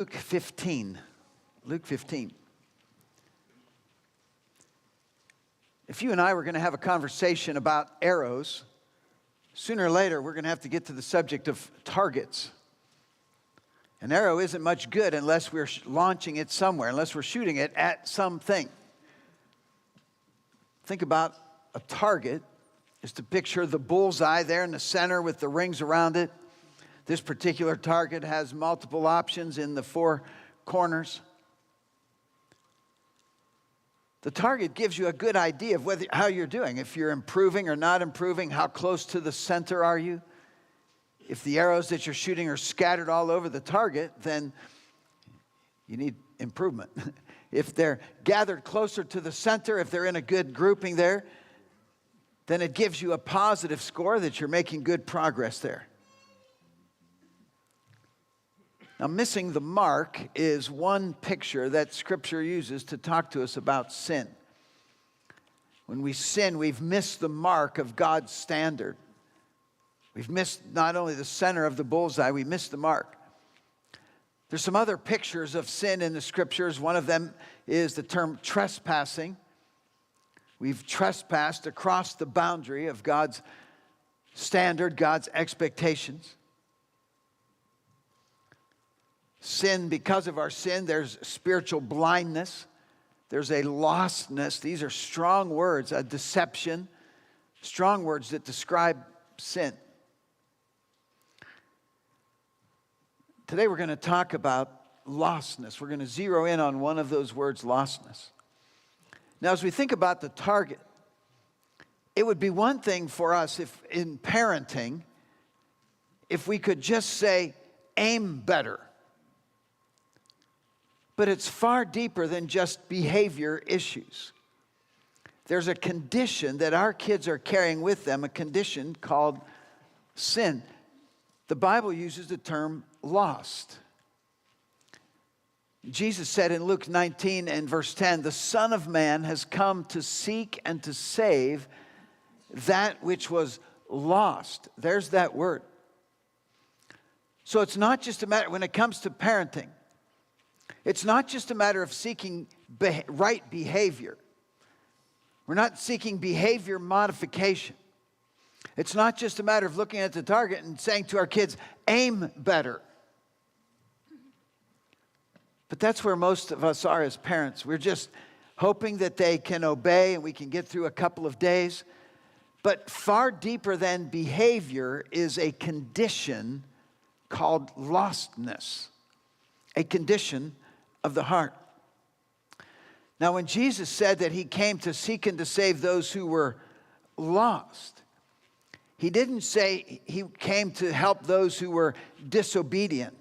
Luke 15. Luke 15. If you and I were going to have a conversation about arrows, sooner or later we're going to have to get to the subject of targets. An arrow isn't much good unless we're launching it somewhere, unless we're shooting it at something. Think about a target is to picture the bullseye there in the center with the rings around it. This particular target has multiple options in the four corners. The target gives you a good idea of how you're doing, if you're improving or not improving, how close to the center are you. If the arrows that you're shooting are scattered all over the target, then you need improvement. If they're gathered closer to the center, if they're in a good grouping there, then it gives you a positive score that you're making good progress there. Now, missing the mark is one picture that Scripture uses to talk to us about sin. When we sin, we've missed the mark of God's standard. We've missed not only the center of the bullseye, we missed the mark. There's some other pictures of sin in the Scriptures. One of them is the term trespassing. We've trespassed across the boundary of God's standard, God's expectations. Sin, because of our sin, there's spiritual blindness. There's a lostness. These are strong words, a deception, strong words that describe sin. Today we're going to talk about lostness. We're going to zero in on one of those words, lostness. Now, as we think about the target, it would be one thing for us if in parenting, if we could just say, aim better. But it's far deeper than just behavior issues. There's a condition that our kids are carrying with them, a condition called sin. The Bible uses the term lost. Jesus said in Luke 19 and verse 10, the Son of Man has come to seek and to save that which was lost. There's that word. So it's not just a matter, when it comes to parenting, it's not just a matter of seeking right behavior. We're not seeking behavior modification. It's not just a matter of looking at the target and saying to our kids, aim better. But that's where most of us are as parents. We're just hoping that they can obey and we can get through a couple of days. But far deeper than behavior is a condition called lostness, a condition of the heart. Now, when Jesus said that he came to seek and to save those who were lost, he didn't say he came to help those who were disobedient.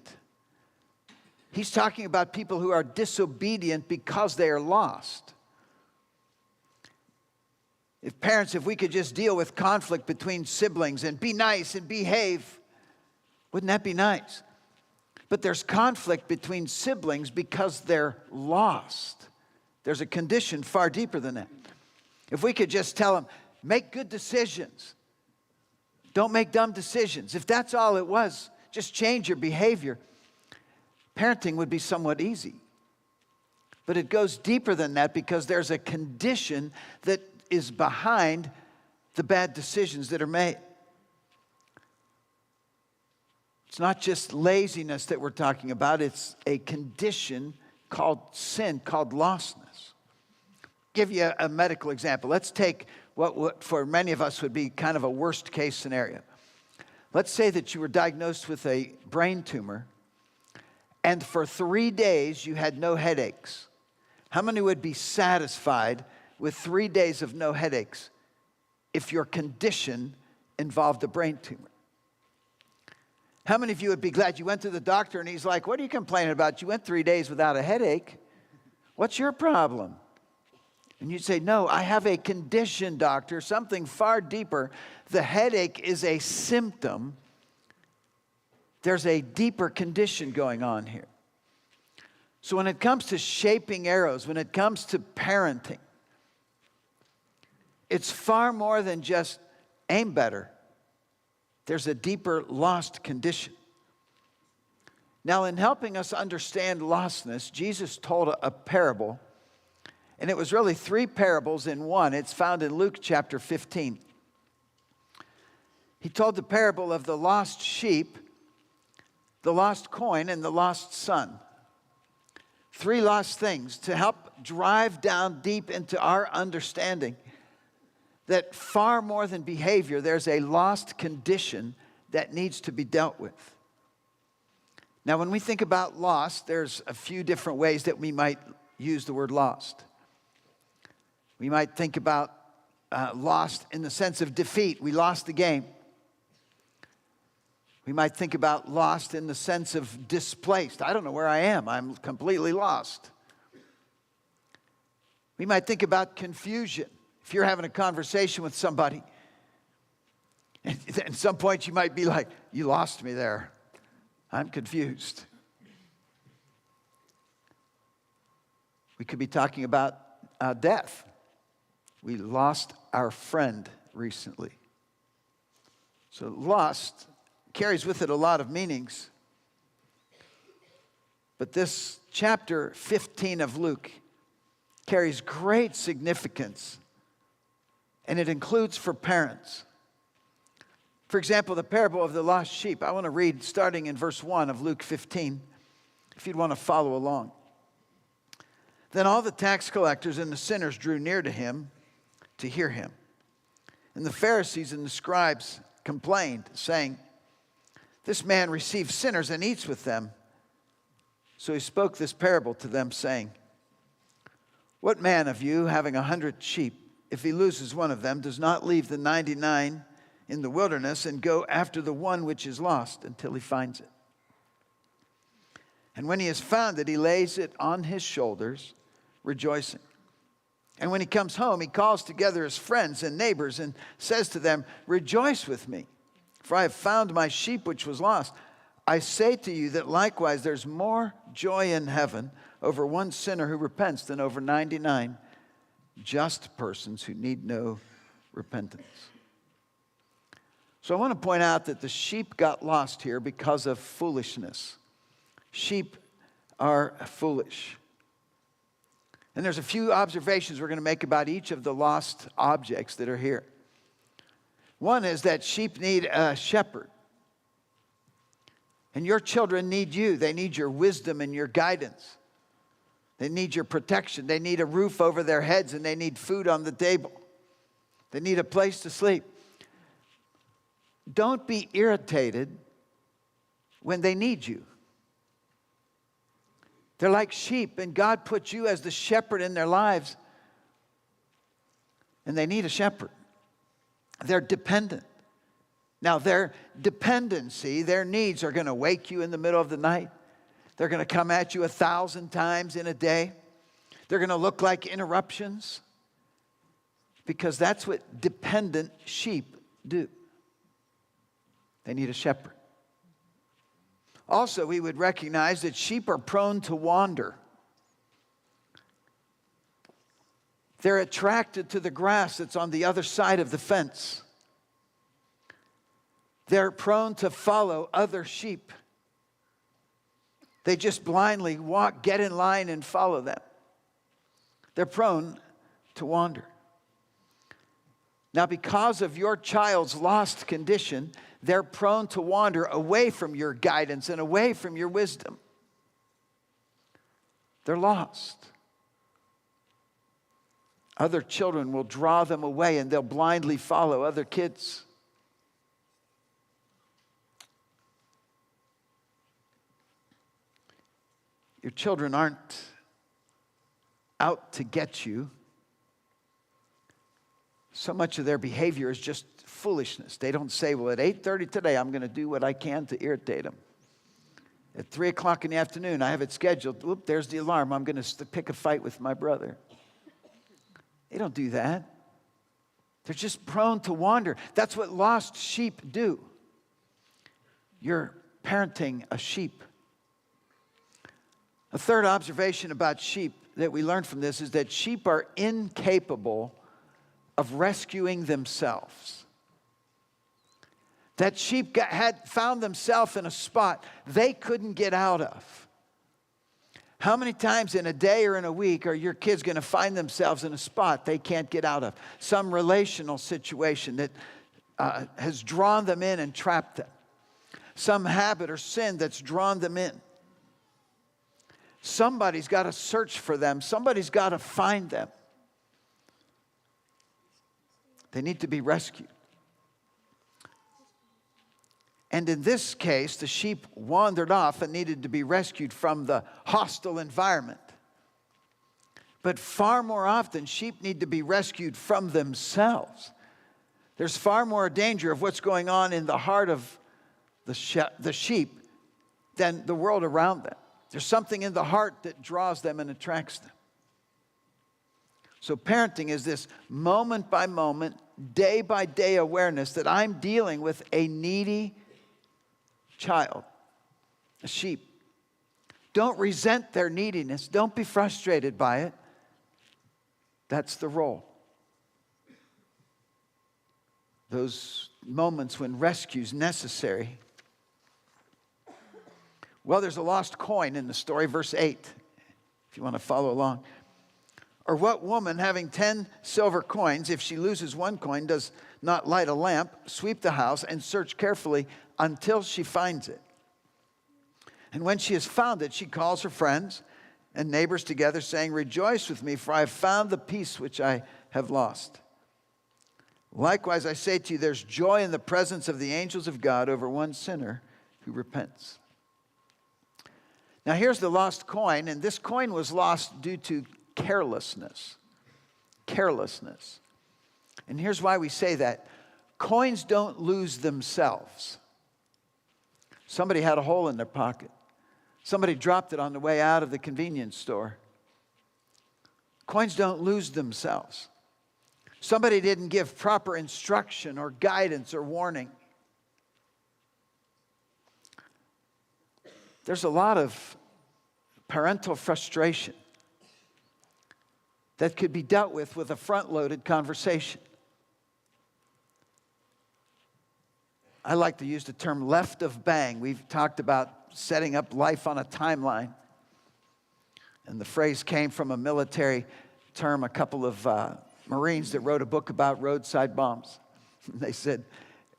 He's talking about people who are disobedient because they are lost. If we could just deal with conflict between siblings and be nice and behave, wouldn't that be nice? But there's conflict between siblings because they're lost. There's a condition far deeper than that. If we could just tell them, make good decisions. Don't make dumb decisions. If that's all it was, just change your behavior. Parenting would be somewhat easy. But it goes deeper than that because there's a condition that is behind the bad decisions that are made. It's not just laziness that we're talking about. It's a condition called sin, called lostness. Give you a medical example. Let's take what for many of us would be kind of a worst case scenario. Let's say that you were diagnosed with a brain tumor and for 3 days you had no headaches. How many would be satisfied with 3 days of no headaches if your condition involved a brain tumor? How many of you would be glad you went to the doctor and he's like, what are you complaining about? You went 3 days without a headache. What's your problem? And you'd say, no, I have a condition, doctor, something far deeper. The headache is a symptom. There's a deeper condition going on here. So when it comes to shaping arrows, when it comes to parenting, it's far more than just aim better. There's a deeper lost condition. Now, in helping us understand lostness, Jesus told a parable, and it was really three parables in one. It's found in Luke chapter 15. He told the parable of the lost sheep, the lost coin, and the lost son. Three lost things to help drive down deep into our understanding that far more than behavior, there's a lost condition that needs to be dealt with. Now, when we think about lost, there's a few different ways that we might use the word lost. We might think about lost in the sense of defeat. We lost the game. We might think about lost in the sense of displaced. I don't know where I am. I'm completely lost. We might think about confusion. If you're having a conversation with somebody, and at some point you might be like, you lost me there. I'm confused. We could be talking about death. We lost our friend recently. So lost carries with it a lot of meanings. But this chapter 15 of Luke carries great significance, and it includes for parents. For example, the parable of the lost sheep. I want to read starting in verse 1 of Luke 15, if you'd want to follow along. Then all the tax collectors and the sinners drew near to him to hear him. And the Pharisees and the scribes complained, saying, "This man receives sinners and eats with them." So he spoke this parable to them, saying, "What man of you, having 100 sheep, if he loses one of them, does not leave the 99 in the wilderness and go after the one which is lost until he finds it? And when he has found it, he lays it on his shoulders, rejoicing. And when he comes home, he calls together his friends and neighbors and says to them, 'Rejoice with me, for I have found my sheep which was lost.' I say to you that likewise there's more joy in heaven over one sinner who repents than over 99 just persons who need no repentance." So I want to point out that the sheep got lost here because of foolishness. Sheep are foolish. And there's a few observations we're going to make about each of the lost objects that are here. One is that sheep need a shepherd. And your children need you. They need your wisdom and your guidance. They need your protection. They need a roof over their heads, and they need food on the table. They need a place to sleep. Don't be irritated when they need you. They're like sheep, and God put you as the shepherd in their lives, and they need a shepherd. They're dependent. Now, their dependency, their needs are going to wake you in the middle of the night. They're going to come at you 1,000 times in a day. They're going to look like interruptions, because that's what dependent sheep do. They need a shepherd. Also, we would recognize that sheep are prone to wander. They're attracted to the grass that's on the other side of the fence. They're prone to follow other sheep. They just blindly walk, get in line, and follow them. They're prone to wander. Now, because of your child's lost condition, they're prone to wander away from your guidance and away from your wisdom. They're lost. Other children will draw them away, and they'll blindly follow other kids. Your children aren't out to get you. So much of their behavior is just foolishness. They don't say, well, at 8:30 today, I'm going to do what I can to irritate them. At 3 o'clock in the afternoon, I have it scheduled. Whoop, there's the alarm. I'm going to pick a fight with my brother. They don't do that. They're just prone to wander. That's what lost sheep do. You're parenting a sheep. A third observation about sheep that we learn from this is that sheep are incapable of rescuing themselves. That sheep had found themselves in a spot they couldn't get out of. How many times in a day or in a week are your kids going to find themselves in a spot they can't get out of? Some relational situation that has drawn them in and trapped them. Some habit or sin that's drawn them in. Somebody's got to search for them. Somebody's got to find them. They need to be rescued. And in this case, the sheep wandered off and needed to be rescued from the hostile environment. But far more often, sheep need to be rescued from themselves. There's far more danger of what's going on in the heart of the sheep than the world around them. There's something in the heart that draws them and attracts them. So parenting is this moment by moment, day by day awareness that I'm dealing with a needy child, a sheep. Don't resent their neediness. Don't be frustrated by it. That's the role. Those moments when rescue is necessary. Well, there's a lost coin in the story, verse 8, if you want to follow along. Or what woman having 10 silver coins, if she loses one coin, does not light a lamp, sweep the house, and search carefully until she finds it? And when she has found it, she calls her friends and neighbors together, saying, "Rejoice with me, for I have found the piece which I have lost." Likewise, I say to you, there's joy in the presence of the angels of God over one sinner who repents. Now here's the lost coin, and this coin was lost due to carelessness. Carelessness. And here's why we say that. Coins don't lose themselves. Somebody had a hole in their pocket. Somebody dropped it on the way out of the convenience store. Coins don't lose themselves. Somebody didn't give proper instruction or guidance or warning. There's a lot of parental frustration that could be dealt with a front-loaded conversation. I like to use the term left of bang. We've talked about setting up life on a timeline. And the phrase came from a military term, a couple of Marines that wrote a book about roadside bombs. They said,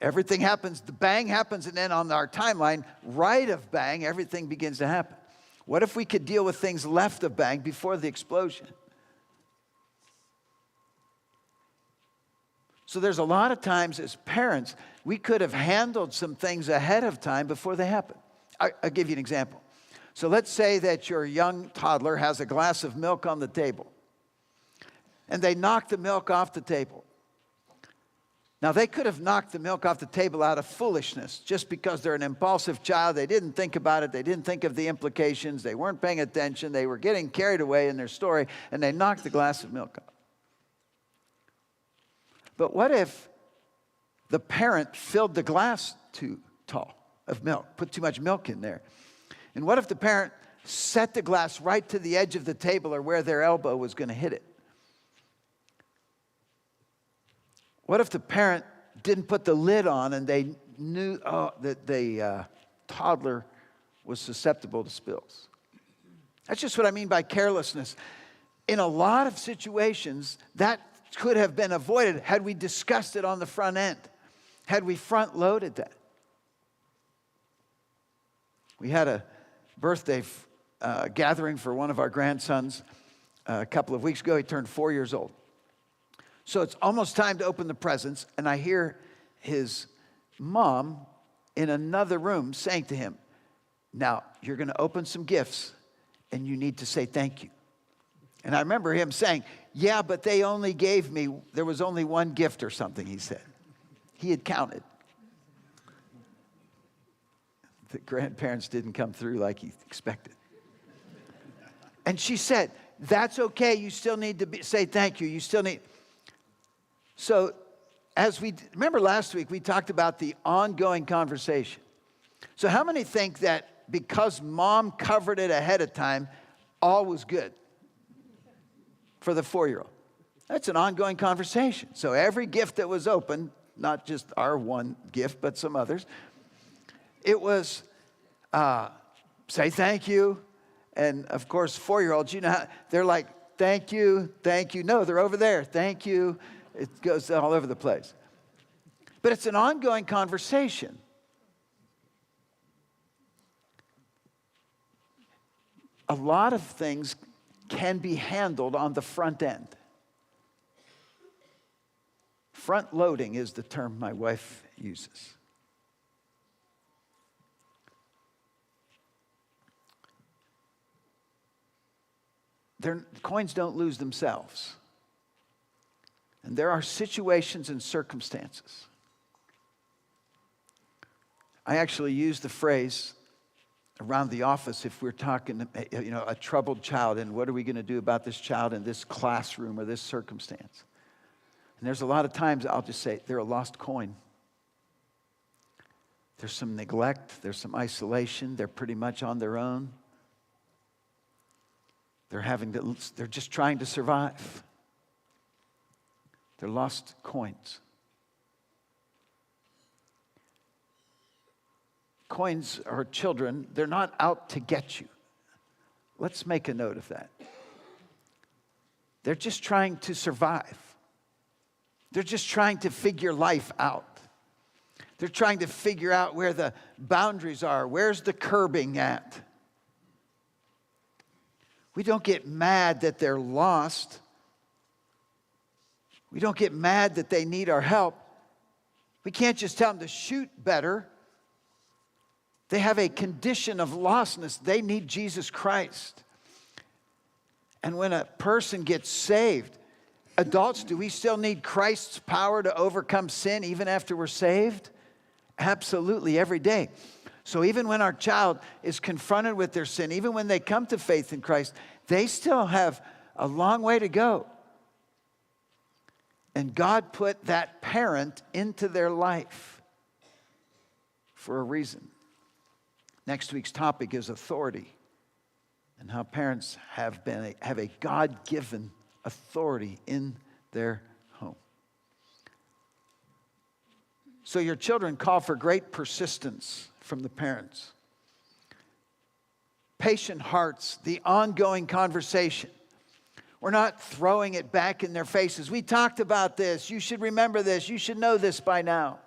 everything happens, the bang happens, and then on our timeline, right of bang, everything begins to happen. What if we could deal with things left of bang before the explosion? So there's a lot of times as parents, we could have handled some things ahead of time before they happen. I'll give you an example. So let's say that your young toddler has a glass of milk on the table, and they knock the milk off the table. Now, they could have knocked the milk off the table out of foolishness, just because they're an impulsive child. They didn't think about it. They didn't think of the implications. They weren't paying attention. They were getting carried away in their story, and they knocked the glass of milk off. But what if the parent filled the glass too tall of milk, put too much milk in there? And what if the parent set the glass right to the edge of the table or where their elbow was going to hit it? What if the parent didn't put the lid on and they knew that the toddler was susceptible to spills? That's just what I mean by carelessness. In a lot of situations, that could have been avoided had we discussed it on the front end, had we front-loaded that. We had a birthday gathering for one of our grandsons a couple of weeks ago. He turned 4 years old. So it's almost time to open the presents, and I hear his mom in another room saying to him, "Now, you're going to open some gifts, and you need to say thank you." And I remember him saying, "Yeah, but they only gave me, there was only one gift or something," he said. He had counted. The grandparents didn't come through like he expected. And she said, "That's okay, you still need to say thank you, you still need..." So, as we remember last week, we talked about the ongoing conversation. So how many think that because mom covered it ahead of time, all was good for the 4-year-old? That's an ongoing conversation. So every gift that was opened, not just our one gift, but some others. It was say thank you. And of course, 4-year-olds, you know, they're like, thank you, thank you. No, they're over there, thank you. It goes all over the place. But it's an ongoing conversation. A lot of things can be handled on the front end. Front loading is the term my wife uses. Coins don't lose themselves. And there are situations and circumstances. I actually use the phrase around the office if we're talking, a troubled child, and what are we going to do about this child in this classroom or this circumstance? And there's a lot of times I'll just say, they're a lost coin. There's some neglect, there's some isolation, they're pretty much on their own. They're just trying to survive. They're lost coins. Coins are children, they're not out to get you. Let's make a note of that. They're just trying to survive. They're just trying to figure life out. They're trying to figure out where the boundaries are. Where's the curbing at? We don't get mad that they're lost. We don't get mad that they need our help. We can't just tell them to shoot better. They have a condition of lostness. They need Jesus Christ. And when a person gets saved, adults, do we still need Christ's power to overcome sin even after we're saved? Absolutely, every day. So even when our child is confronted with their sin, even when they come to faith in Christ, they still have a long way to go. And God put that parent into their life for a reason. Next week's topic is authority and how parents have a God-given authority in their home. So your children call for great persistence from the parents. Patient hearts, the ongoing conversation. We're not throwing it back in their faces. We talked about this. You should remember this. You should know this by now.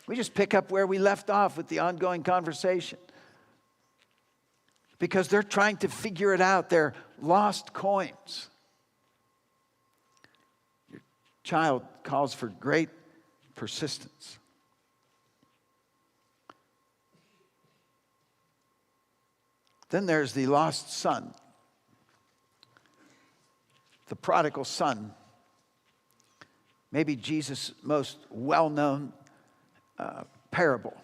We just pick up where we left off with the ongoing conversation. Because they're trying to figure it out. They're lost coins. Your child calls for great persistence. Then there's the lost son. The prodigal son. Maybe Jesus' most well-known parable.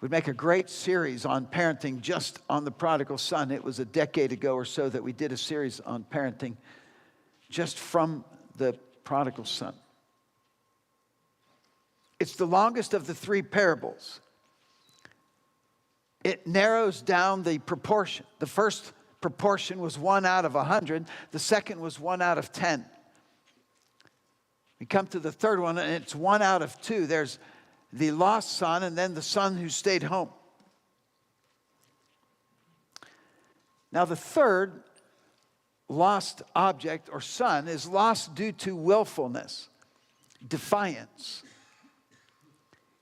We'd make a great series on parenting just on the prodigal son. It was a decade ago or so that we did a series on parenting just from the prodigal son. It's the longest of the three parables. It narrows down the proportion. The first proportion was 1 out of 100. The second was 1 out of 10. We come to the third one, and it's 1 out of 2. There's the lost son, and then the son who stayed home. Now, the third lost object or son is lost due to willfulness, defiance.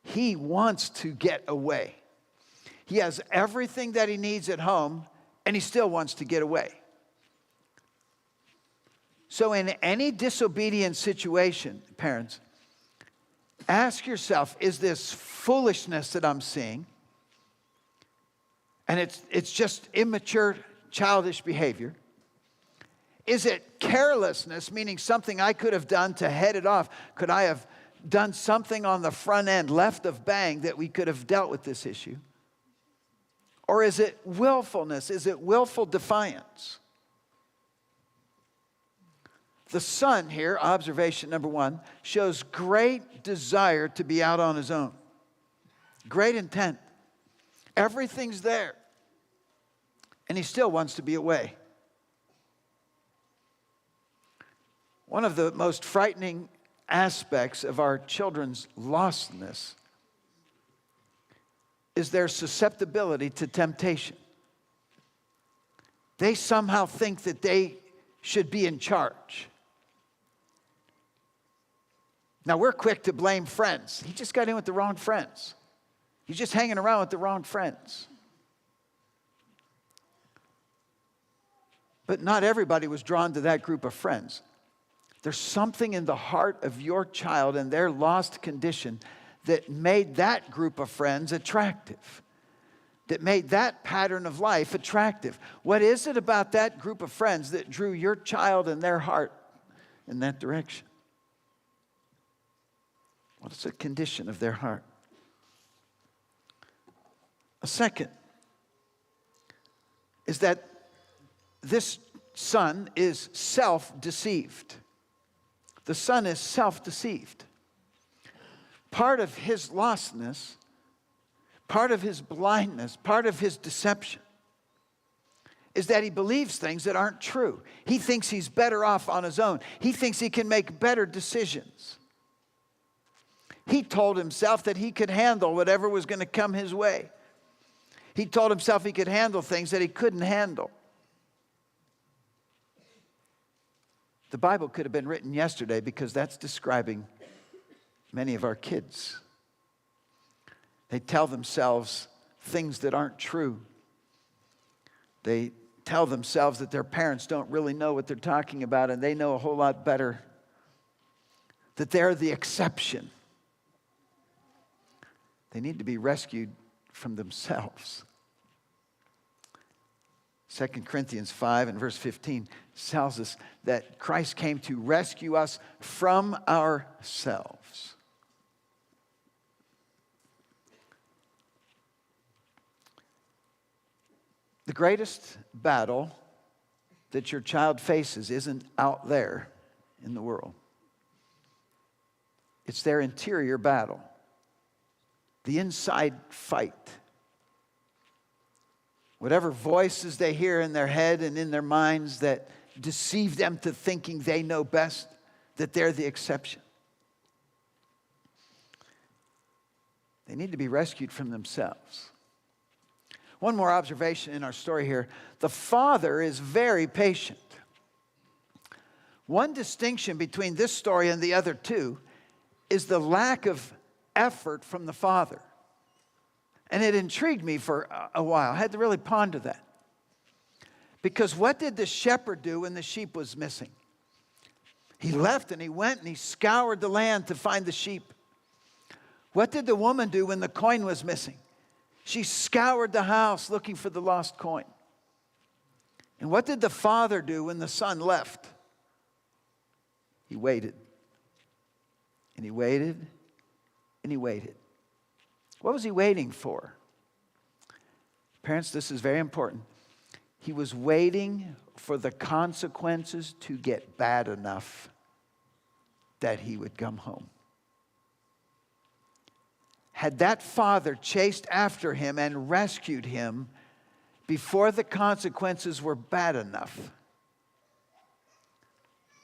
He wants to get away. He has everything that he needs at home, and he still wants to get away. So in any disobedient situation, parents, ask yourself, is this foolishness that I'm seeing? And it's just immature, childish behavior. Is it carelessness, meaning something I could have done to head it off? Could I have done something on the front end, left of bang, that we could have dealt with this issue? Or is it willfulness? Is it willful defiance? The son here, observation number 1, shows great desire to be out on his own. Great intent. Everything's there. And he still wants to be away. One of the most frightening aspects of our children's lostness is their susceptibility to temptation. They somehow think that they should be in charge. Now, we're quick to blame friends. He just got in with the wrong friends. He's just hanging around with the wrong friends. But not everybody was drawn to that group of friends. There's something in the heart of your child and their lost condition that made that group of friends attractive, that made that pattern of life attractive. What is it about that group of friends that drew your child and their heart in that direction? What is the condition of their heart? A second is that this son is self-deceived. The son is self-deceived. Part of his lostness, part of his blindness, part of his deception is that he believes things that aren't true. He thinks he's better off on his own. He thinks he can make better decisions. He told himself that he could handle whatever was going to come his way. He told himself he could handle things that he couldn't handle. The Bible could have been written yesterday because that's describing many of our kids. They tell themselves things that aren't true. They tell themselves that their parents don't really know what they're talking about and they know a whole lot better. That they're the exception. They need to be rescued from themselves. 2 Corinthians 5 and verse 15 tells us that Christ came to rescue us from ourselves. The greatest battle that your child faces isn't out there in the world. It's their interior battle. The inside fight. Whatever voices they hear in their head and in their minds that deceive them to thinking they know best, that they're the exception. They need to be rescued from themselves. One more observation in our story here. The father is very patient. One distinction between this story and the other two is the lack of effort from the father. And it intrigued me for a while. I had to really ponder that. Because what did the shepherd do when the sheep was missing? He left and he went and he scoured the land to find the sheep. What did the woman do when the coin was missing? She scoured the house looking for the lost coin. And what did the father do when the son left? He waited. And he waited. And he waited. What was he waiting for? Parents, this is very important. He was waiting for the consequences to get bad enough that he would come home. Had that father chased after him and rescued him before the consequences were bad enough,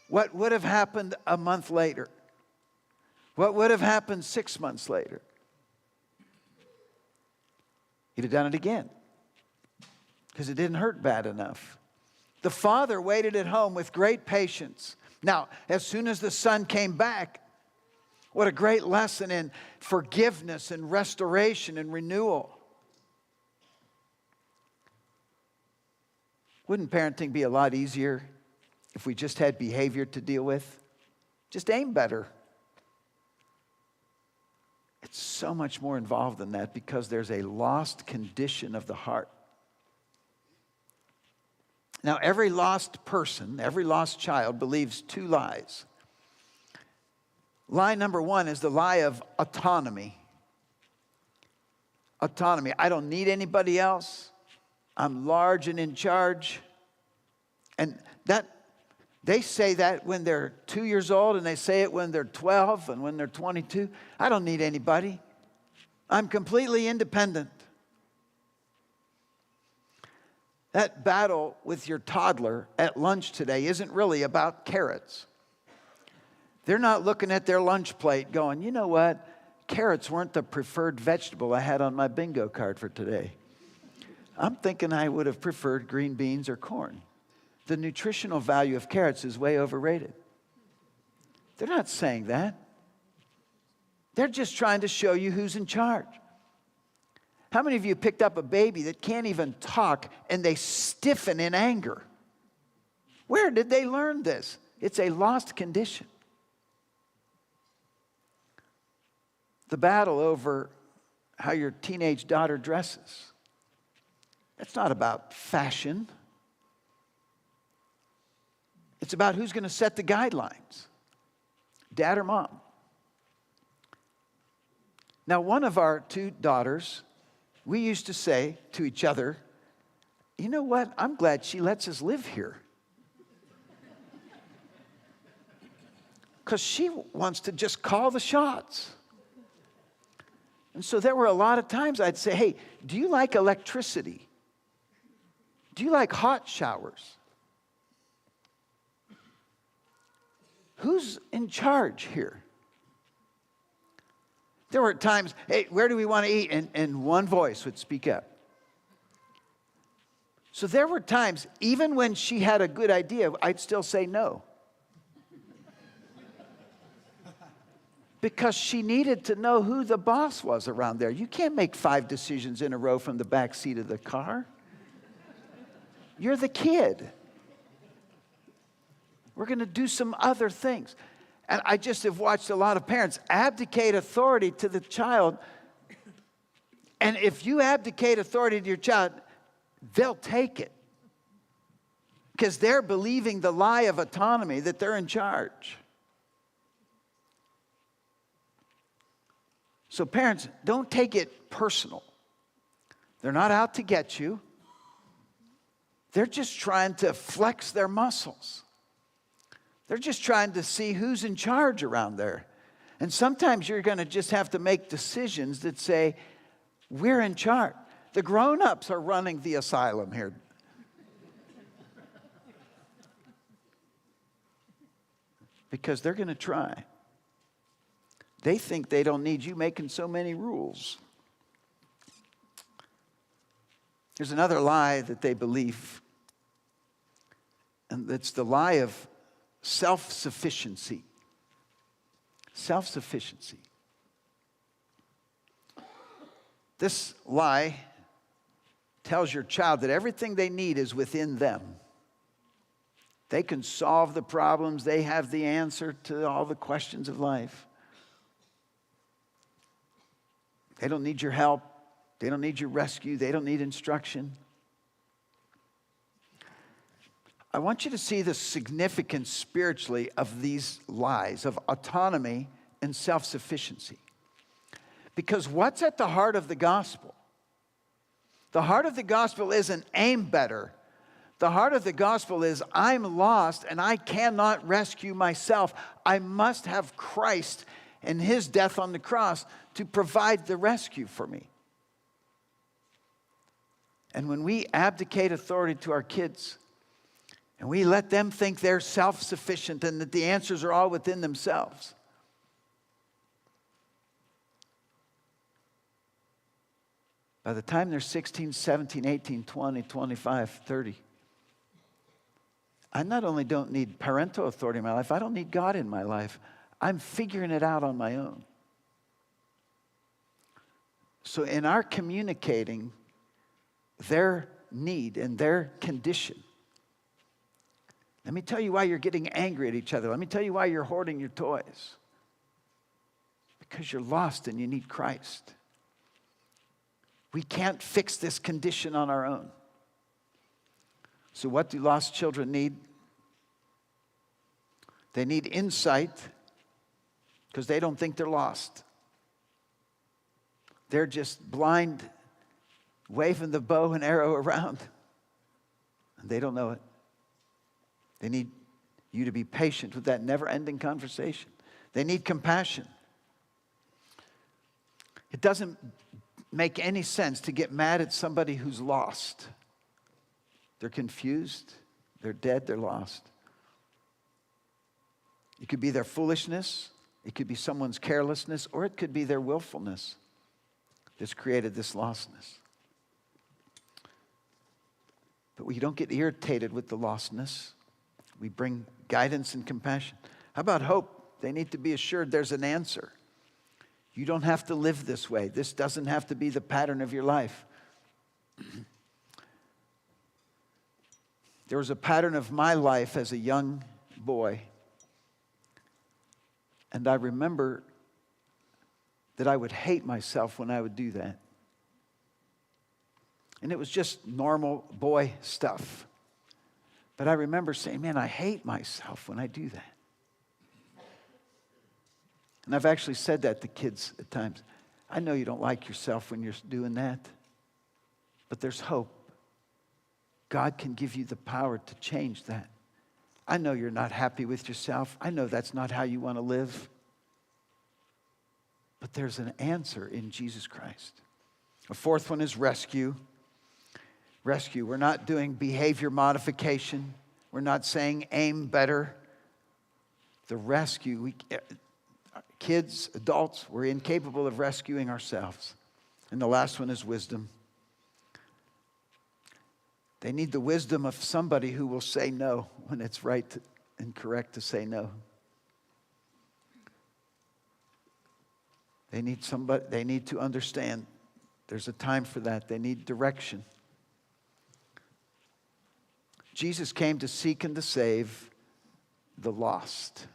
what would have happened a month later? What would have happened 6 months later? He'd have done it again because it didn't hurt bad enough. The father waited at home with great patience. Now, as soon as the son came back, what a great lesson in forgiveness and restoration and renewal. Wouldn't parenting be a lot easier if we just had behavior to deal with? Just aim better. It's so much more involved than that because there's a lost condition of the heart. Now, every lost person, every lost child believes two lies. Lie number one is the lie of autonomy. Autonomy. I don't need anybody else. I'm large and in charge. And that they say that when they're 2 years old, and they say it when they're 12 and when they're 22. I don't need anybody. I'm completely independent. That battle with your toddler at lunch today isn't really about carrots. They're not looking at their lunch plate going, you know what? Carrots weren't the preferred vegetable I had on my bingo card for today. I'm thinking I would have preferred green beans or corn. The nutritional value of carrots is way overrated. They're not saying that. They're just trying to show you who's in charge. How many of you picked up a baby that can't even talk and they stiffen in anger? Where did they learn this? It's a lost condition. The battle over how your teenage daughter dresses. It's not about fashion. It's about who's going to set the guidelines, dad or mom. Now, one of our two daughters, we used to say to each other, you know what? I'm glad she lets us live here. Because she wants to just call the shots. And so there were a lot of times I'd say, hey, do you like electricity? Do you like hot showers? Who's in charge here? There were times, hey, where do we want to eat? And one voice would speak up. So there were times, even when she had a good idea, I'd still say no. Because she needed to know who the boss was around there. You can't make 5 decisions in a row from the back seat of the car. You're the kid. We're going to do some other things. And I just have watched a lot of parents abdicate authority to the child. And if you abdicate authority to your child, they'll take it. Because they're believing the lie of autonomy that they're in charge. So parents, don't take it personal. They're not out to get you. They're just trying to flex their muscles. They're just trying to see who's in charge around there. And sometimes you're going to just have to make decisions that say, we're in charge. The grown-ups are running the asylum here. Because they're going to try. They think they don't need you making so many rules. There's another lie that they believe, and it's the lie of self-sufficiency. Self-sufficiency. This lie tells your child that everything they need is within them. They can solve the problems. They have the answer to all the questions of life. They don't need your help. They don't need your rescue. They don't need instruction. I want you to see the significance spiritually of these lies of autonomy and self-sufficiency. Because what's at the heart of the gospel? The heart of the gospel isn't aim better. The heart of the gospel is I'm lost and I cannot rescue myself. I must have Christ and his death on the cross to provide the rescue for me. And when we abdicate authority to our kids and we let them think they're self-sufficient and that the answers are all within themselves, by the time they're 16, 17, 18, 20, 25, 30, I not only don't need parental authority in my life, I don't need God in my life. I'm figuring it out on my own. So in our communicating their need and their condition, let me tell you why you're getting angry at each other. Let me tell you why you're hoarding your toys. Because you're lost and you need Christ. We can't fix this condition on our own. So what do lost children need? They need insight because they don't think they're lost. They're just blind, waving the bow and arrow around. And they don't know it. They need you to be patient with that never-ending conversation. They need compassion. It doesn't make any sense to get mad at somebody who's lost. They're confused, they're dead, they're lost. It could be their foolishness, it could be someone's carelessness, or it could be their willfulness that's created this lostness. But we don't get irritated with the lostness. We bring guidance and compassion. How about hope? They need to be assured there's an answer. You don't have to live this way. This doesn't have to be the pattern of your life. There was a pattern of my life as a young boy. And I remember that I would hate myself when I would do that. And it was just normal boy stuff. But I remember saying, man, I hate myself when I do that. And I've actually said that to kids at times. I know you don't like yourself when you're doing that, but there's hope. God can give you the power to change that. I know you're not happy with yourself. I know that's not how you want to live. But there's an answer in Jesus Christ. A fourth one is rescue. Rescue. We're not doing behavior modification. We're not saying aim better. The rescue, kids, adults, we're incapable of rescuing ourselves. And the last one is wisdom. They need the wisdom of somebody who will say no when it's right and correct to say no. They need somebody, they need to understand there's a time for that. They need direction. Jesus came to seek and to save the lost.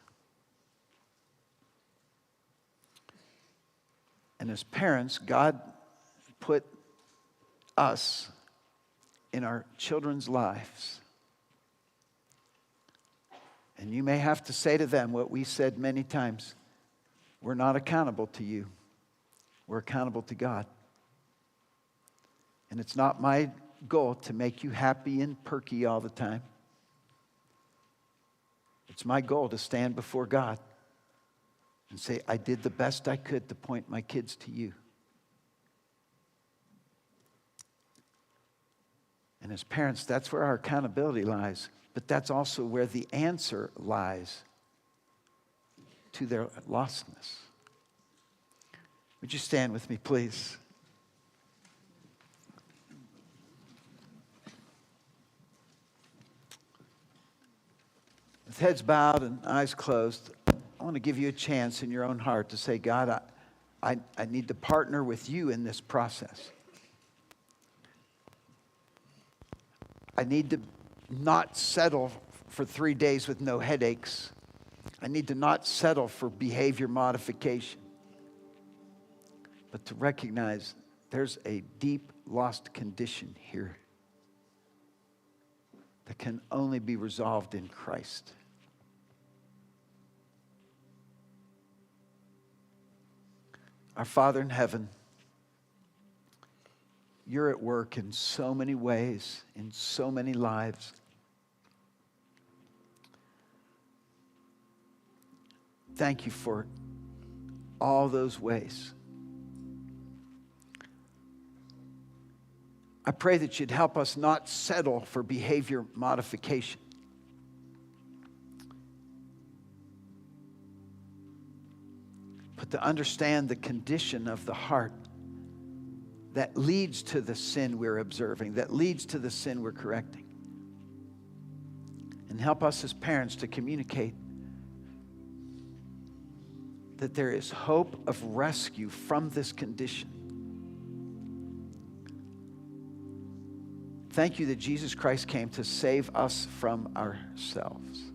And as parents, God put us in our children's lives. And you may have to say to them what we said many times. We're not accountable to you. We're accountable to God. And it's not my goal to make you happy and perky all the time. It's my goal to stand before God and say, I did the best I could to point my kids to you. And as parents, that's where our accountability lies. But that's also where the answer lies to their lostness. Would you stand with me, please? With heads bowed and eyes closed, I want to give you a chance in your own heart to say, God, I need to partner with you in this process. I need to not settle for 3 days with no headaches. I need to not settle for behavior modification, but to recognize there's a deep lost condition here that can only be resolved in Christ. Our Father in heaven, you're at work in so many ways, in so many lives. Thank you for all those ways. I pray that you'd help us not settle for behavior modification. But to understand the condition of the heart that leads to the sin we're observing, that leads to the sin we're correcting. And help us as parents to communicate that there is hope of rescue from this condition. Thank you that Jesus Christ came to save us from ourselves.